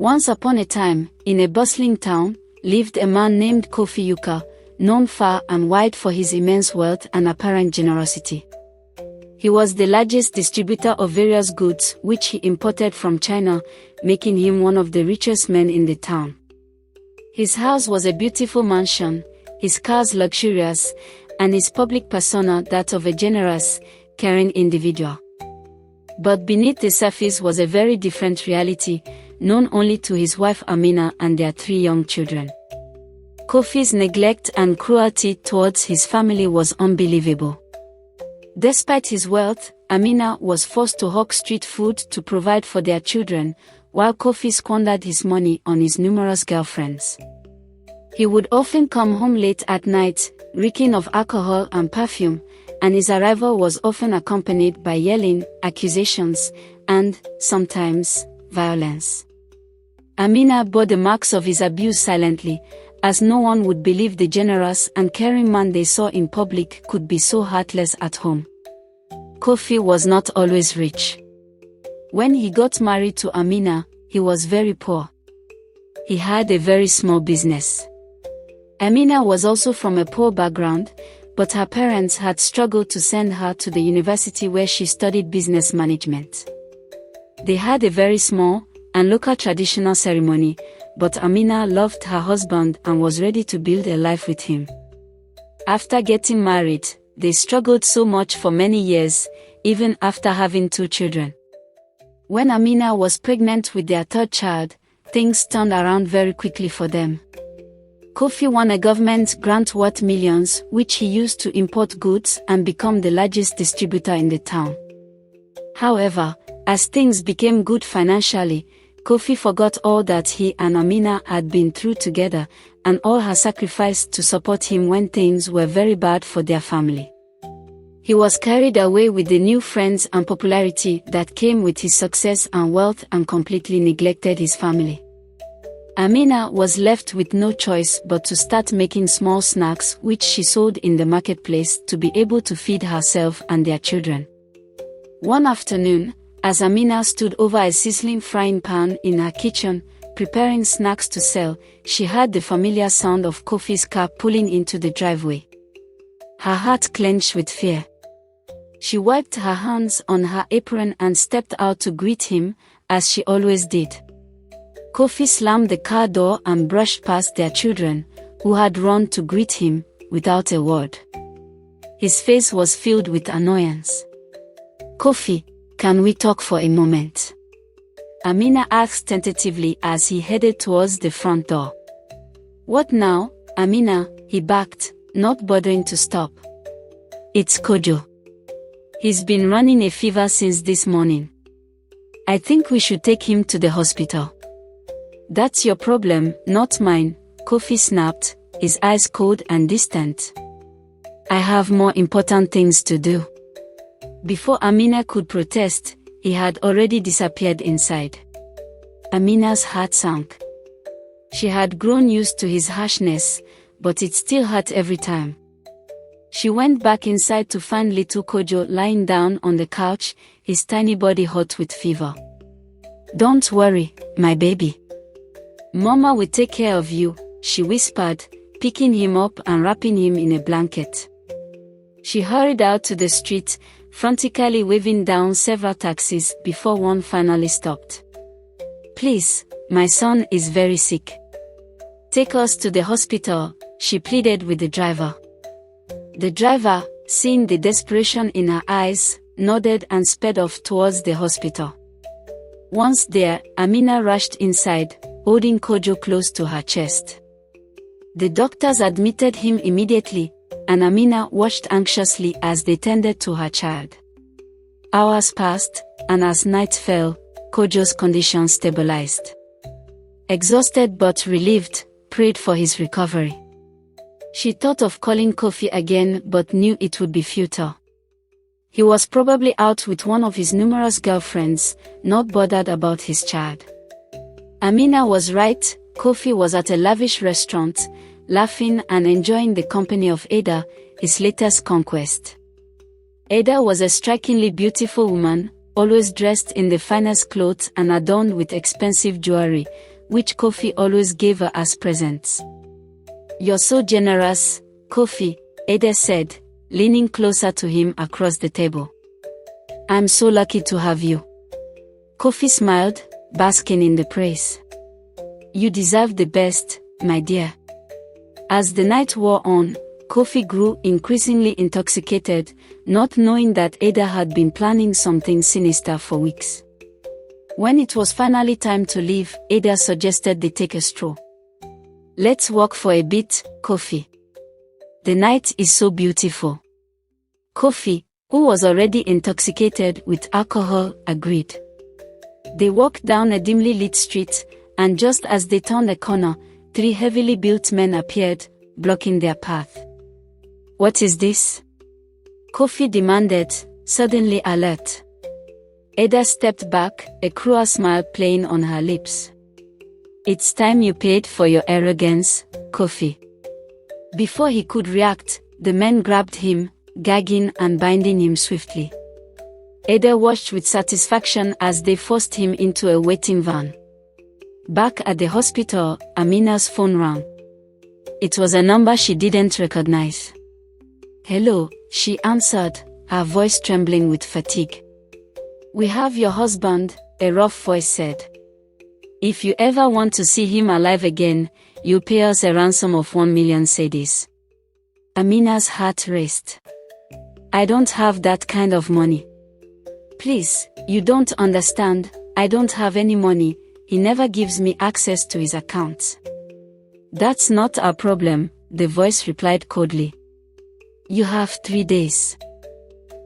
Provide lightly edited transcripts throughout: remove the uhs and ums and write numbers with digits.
Once upon a time, in a bustling town, lived a man named Kofi Yuka, known far and wide for his immense wealth and apparent generosity. He was the largest distributor of various goods which he imported from China, making him one of the richest men in the town. His house was a beautiful mansion, his cars luxurious, and his public persona that of a generous, caring individual. But beneath the surface was a very different reality, known only to his wife Amina and their 3 young children. Kofi's neglect and cruelty towards his family was unbelievable. Despite his wealth, Amina was forced to hawk street food to provide for their children, while Kofi squandered his money on his numerous girlfriends. He would often come home late at night, reeking of alcohol and perfume, and his arrival was often accompanied by yelling, accusations, and, sometimes, violence. Amina bore the marks of his abuse silently, as no one would believe the generous and caring man they saw in public could be so heartless at home. Kofi was not always rich. When he got married to Amina, he was very poor. He had a very small business. Amina was also from a poor background, but her parents had struggled to send her to the university where she studied business management. They had a very small and local traditional ceremony, but Amina loved her husband and was ready to build a life with him. After getting married, they struggled so much for many years, even after having 2 children. When Amina was pregnant with their 3rd child, things turned around very quickly for them. Kofi won a government grant worth millions, which he used to import goods and become the largest distributor in the town. However, as things became good financially, Kofi forgot all that he and Amina had been through together, and all her sacrifice to support him when things were very bad for their family. He was carried away with the new friends and popularity that came with his success and wealth and completely neglected his family. Amina was left with no choice but to start making small snacks which she sold in the marketplace to be able to feed herself and their children. One afternoon, as Amina stood over a sizzling frying pan in her kitchen, preparing snacks to sell, she heard the familiar sound of Kofi's car pulling into the driveway. Her heart clenched with fear. She wiped her hands on her apron and stepped out to greet him, as she always did. Kofi slammed the car door and brushed past their children, who had run to greet him, without a word. His face was filled with annoyance. "Kofi, can we talk for a moment?" Amina asked tentatively as he headed towards the front door. "What now, Amina?" he barked, not bothering to stop. "It's Kojo. He's been running a fever since this morning. I think we should take him to the hospital." "That's your problem, not mine," Kofi snapped, his eyes cold and distant. "I have more important things to do." Before Amina could protest, he had already disappeared inside. Amina's heart sank. She had grown used to his harshness, but it still hurt every time. She went back inside to find little Kojo lying down on the couch, his tiny body hot with fever. "Don't worry, my baby. Mama will take care of you," she whispered, picking him up and wrapping him in a blanket. She hurried out to the street, frantically waving down several taxis before one finally stopped. "Please, my son is very sick. Take us to the hospital," she pleaded with the driver. The driver, seeing the desperation in her eyes, nodded and sped off towards the hospital. Once there, Amina rushed inside, holding Kojo close to her chest. The doctors admitted him immediately, and Amina watched anxiously as they tended to her child. Hours passed, and as night fell, Kojo's condition stabilized. Exhausted but relieved, prayed for his recovery. She thought of calling Kofi again but knew it would be futile. He was probably out with one of his numerous girlfriends, not bothered about his child. Amina was right, Kofi was at a lavish restaurant, laughing and enjoying the company of Ada, his latest conquest. Ada was a strikingly beautiful woman, always dressed in the finest clothes and adorned with expensive jewelry, which Kofi always gave her as presents. "You're so generous, Kofi," Ada said, leaning closer to him across the table. "I'm so lucky to have you." Kofi smiled, basking in the praise. "You deserve the best, my dear." As the night wore on, Kofi grew increasingly intoxicated, not knowing that Ada had been planning something sinister for weeks. When it was finally time to leave, Ada suggested they take a stroll. "Let's walk for a bit, Kofi. The night is so beautiful." Kofi, who was already intoxicated with alcohol, agreed. They walked down a dimly lit street, and just as they turned a corner, 3 heavily built men appeared, blocking their path. "What is this?" Kofi demanded, suddenly alert. Ada stepped back, a cruel smile playing on her lips. "It's time you paid for your arrogance, Kofi." Before he could react, the men grabbed him, gagging and binding him swiftly. Ada watched with satisfaction as they forced him into a waiting van. Back at the hospital, Amina's phone rang. It was a number she didn't recognize. "Hello," she answered, her voice trembling with fatigue. "We have your husband," a rough voice said. "If you ever want to see him alive again, you'll pay us a ransom of 1 million cedis." Amina's heart raced. "I don't have that kind of money." "Please, you don't understand, I don't have any money, he never gives me access to his accounts." "That's not our problem," the voice replied coldly. "You have 3 days."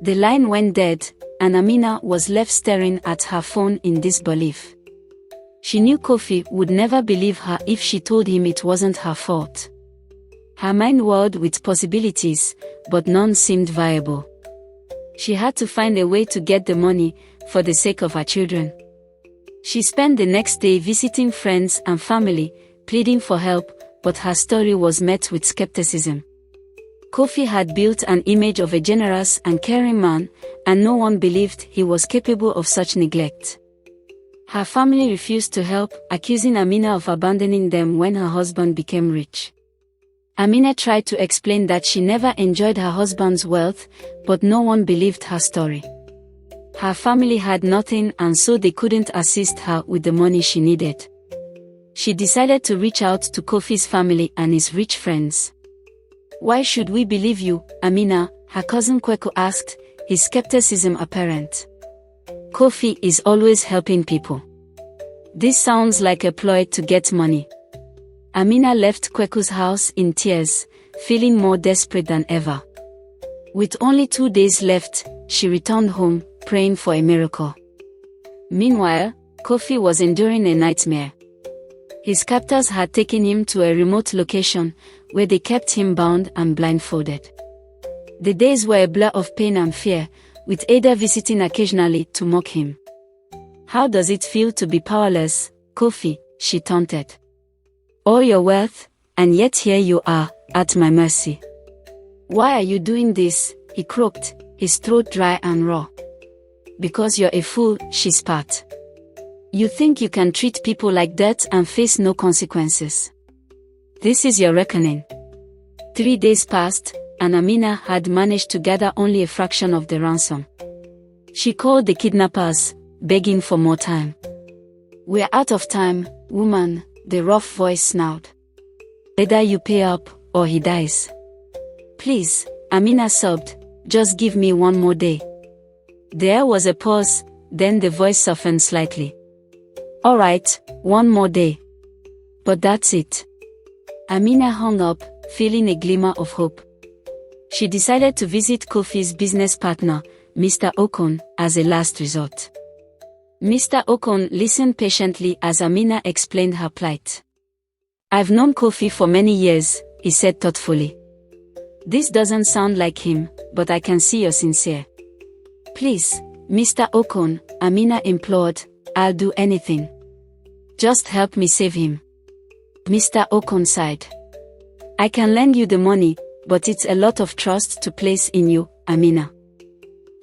The line went dead, and Amina was left staring at her phone in disbelief. She knew Kofi would never believe her if she told him it wasn't her fault. Her mind whirled with possibilities, but none seemed viable. She had to find a way to get the money, for the sake of her children. She spent the next day visiting friends and family, pleading for help, but her story was met with skepticism. Kofi had built an image of a generous and caring man, and no one believed he was capable of such neglect. Her family refused to help, accusing Amina of abandoning them when her husband became rich. Amina tried to explain that she never enjoyed her husband's wealth, but no one believed her story. Her family had nothing, and so they couldn't assist her with the money she needed. She decided to reach out to Kofi's family and his rich friends. "Why should we believe you, Amina?" her cousin Kweku asked, his skepticism apparent. "Kofi is always helping people. This sounds like a ploy to get money." Amina left Kweku's house in tears, feeling more desperate than ever. With only 2 days left, she returned home, praying for a miracle. Meanwhile, Kofi was enduring a nightmare. His captors had taken him to a remote location, where they kept him bound and blindfolded. The days were a blur of pain and fear, with Ada visiting occasionally to mock him. "How does it feel to be powerless, Kofi?" she taunted. "All your wealth, and yet here you are, at my mercy." "Why are you doing this?" he croaked, his throat dry and raw. "Because you're a fool," she spat. "You think you can treat people like that and face no consequences. This is your reckoning." 3 days passed, and Amina had managed to gather only a fraction of the ransom. She called the kidnappers, begging for more time. "We're out of time, woman," the rough voice snarled. "Either you pay up, or he dies." "Please," Amina sobbed, "just give me 1 more day." There was a pause, then the voice softened slightly. "All right, 1 more day. But that's it." Amina hung up, feeling a glimmer of hope. She decided to visit Kofi's business partner, Mr. Okon, as a last resort. Mr. Okon listened patiently as Amina explained her plight. "I've known Kofi for many years," he said thoughtfully. "This doesn't sound like him, but I can see you're sincere." "Please, Mr. Okon," Amina implored, "I'll do anything. Just help me save him." Mr. Okon sighed. "I can lend you the money, but it's a lot of trust to place in you, Amina."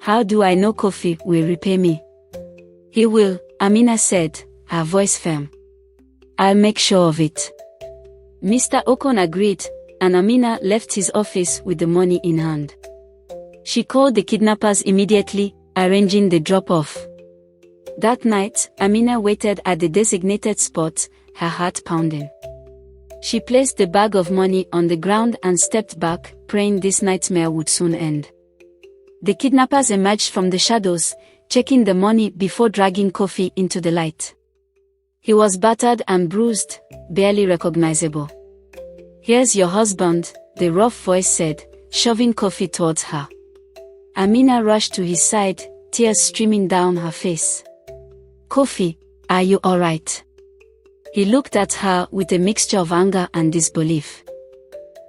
"How do I know Kofi will repay me?" "He will," Amina said, her voice firm. I'll make sure of it. Mr. Okon agreed, and Amina left his office with the money in hand. She called the kidnappers immediately, arranging the drop-off. That night, Amina waited at the designated spot, her heart pounding. She placed the bag of money on the ground and stepped back, praying this nightmare would soon end. The kidnappers emerged from the shadows, checking the money before dragging Kofi into the light. He was battered and bruised, barely recognizable. "Here's your husband," the rough voice said, shoving Kofi towards her. Amina rushed to his side, tears streaming down her face. "Kofi, are you alright?" He looked at her with a mixture of anger and disbelief.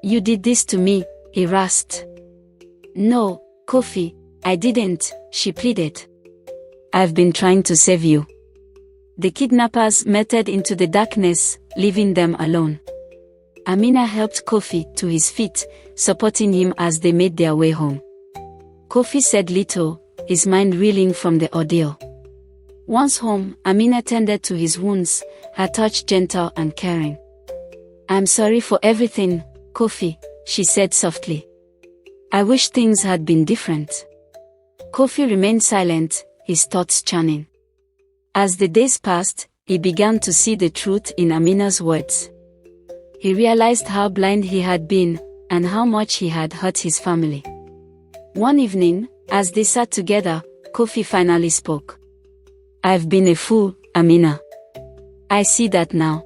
"You did this to me," he rasped. "No, Kofi, I didn't," she pleaded. "I've been trying to save you." The kidnappers melted into the darkness, leaving them alone. Amina helped Kofi to his feet, supporting him as they made their way home. Kofi said little, his mind reeling from the ordeal. Once home, Amina tended to his wounds, her touch gentle and caring. "I'm sorry for everything, Kofi," she said softly. "I wish things had been different." Kofi remained silent, his thoughts churning. As the days passed, he began to see the truth in Amina's words. He realized how blind he had been, and how much he had hurt his family. One evening, as they sat together, Kofi finally spoke. "I've been a fool, Amina. I see that now.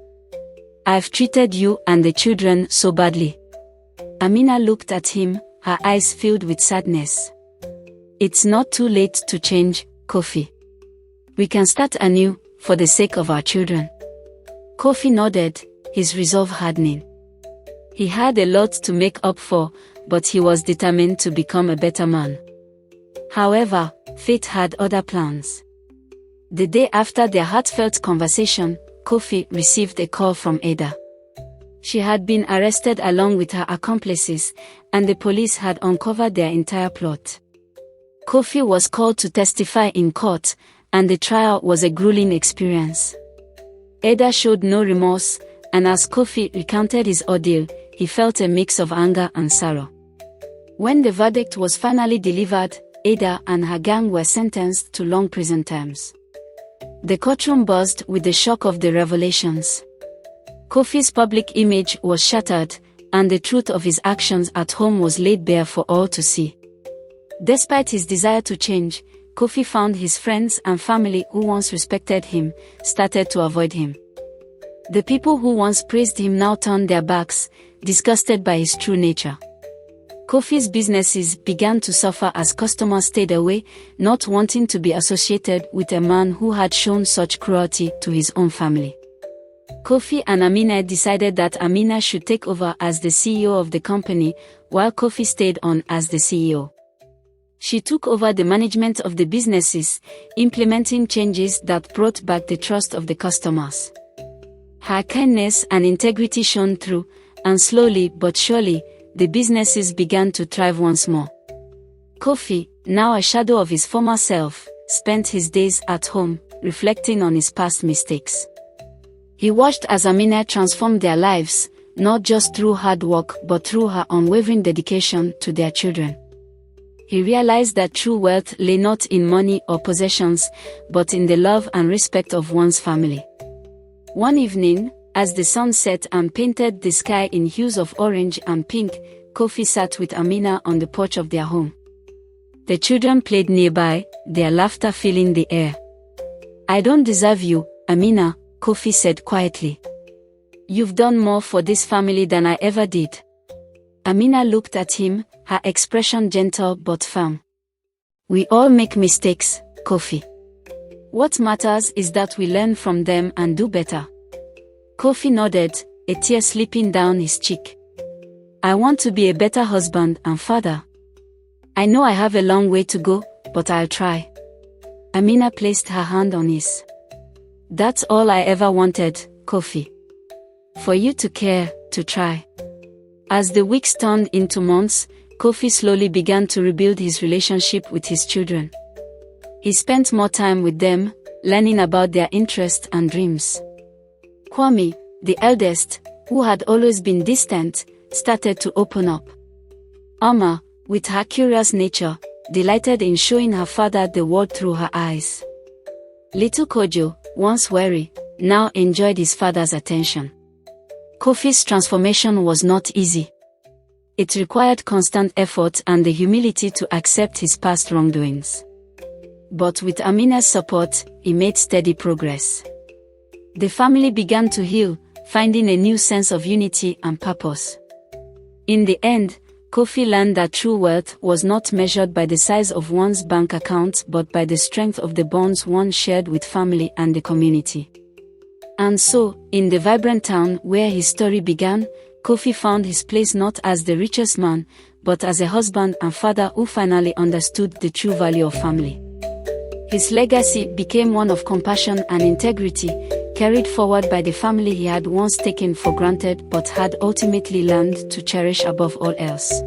I've treated you and the children so badly." Amina looked at him, her eyes filled with sadness. "It's not too late to change, Kofi. We can start anew, for the sake of our children." Kofi nodded, his resolve hardening. He had a lot to make up for, but he was determined to become a better man. However, fate had other plans. The day after their heartfelt conversation, Kofi received a call from Ada. She had been arrested along with her accomplices, and the police had uncovered their entire plot. Kofi was called to testify in court, and the trial was a grueling experience. Ada showed no remorse, and as Kofi recounted his ordeal, he felt a mix of anger and sorrow. When the verdict was finally delivered, Ada and her gang were sentenced to long prison terms. The courtroom buzzed with the shock of the revelations. Kofi's public image was shattered, and the truth of his actions at home was laid bare for all to see. Despite his desire to change, Kofi found his friends and family who once respected him, started to avoid him. The people who once praised him now turned their backs, disgusted by his true nature. Kofi's businesses began to suffer as customers stayed away, not wanting to be associated with a man who had shown such cruelty to his own family. Kofi and Amina decided that Amina should take over as the CEO of the company, while Kofi stayed on as the CEO. She took over the management of the businesses, implementing changes that brought back the trust of the customers. Her kindness and integrity shone through, and slowly but surely, the businesses began to thrive once more. Kofi, now a shadow of his former self, spent his days at home, reflecting on his past mistakes. He watched as Amina transformed their lives, not just through hard work but through her unwavering dedication to their children. He realized that true wealth lay not in money or possessions, but in the love and respect of one's family. One evening, as the sun set and painted the sky in hues of orange and pink, Kofi sat with Amina on the porch of their home. The children played nearby, their laughter filling the air. "I don't deserve you, Amina," Kofi said quietly. "You've done more for this family than I ever did." Amina looked at him, her expression gentle but firm. "We all make mistakes, Kofi. What matters is that we learn from them and do better." Kofi nodded, a tear slipping down his cheek. "I want to be a better husband and father. I know I have a long way to go, but I'll try." Amina placed her hand on his. "That's all I ever wanted, Kofi. For you to care, to try." As the weeks turned into months, Kofi slowly began to rebuild his relationship with his children. He spent more time with them, learning about their interests and dreams. Kwame, the eldest, who had always been distant, started to open up. Oma, with her curious nature, delighted in showing her father the world through her eyes. Little Kojo, once wary, now enjoyed his father's attention. Kofi's transformation was not easy. It required constant effort and the humility to accept his past wrongdoings. But with Amina's support, he made steady progress. The family began to heal, finding a new sense of unity and purpose. In the end, Kofi learned that true wealth was not measured by the size of one's bank account but by the strength of the bonds one shared with family and the community. And so, in the vibrant town where his story began, Kofi found his place not as the richest man, but as a husband and father who finally understood the true value of family. His legacy became one of compassion and integrity, carried forward by the family he had once taken for granted but had ultimately learned to cherish above all else.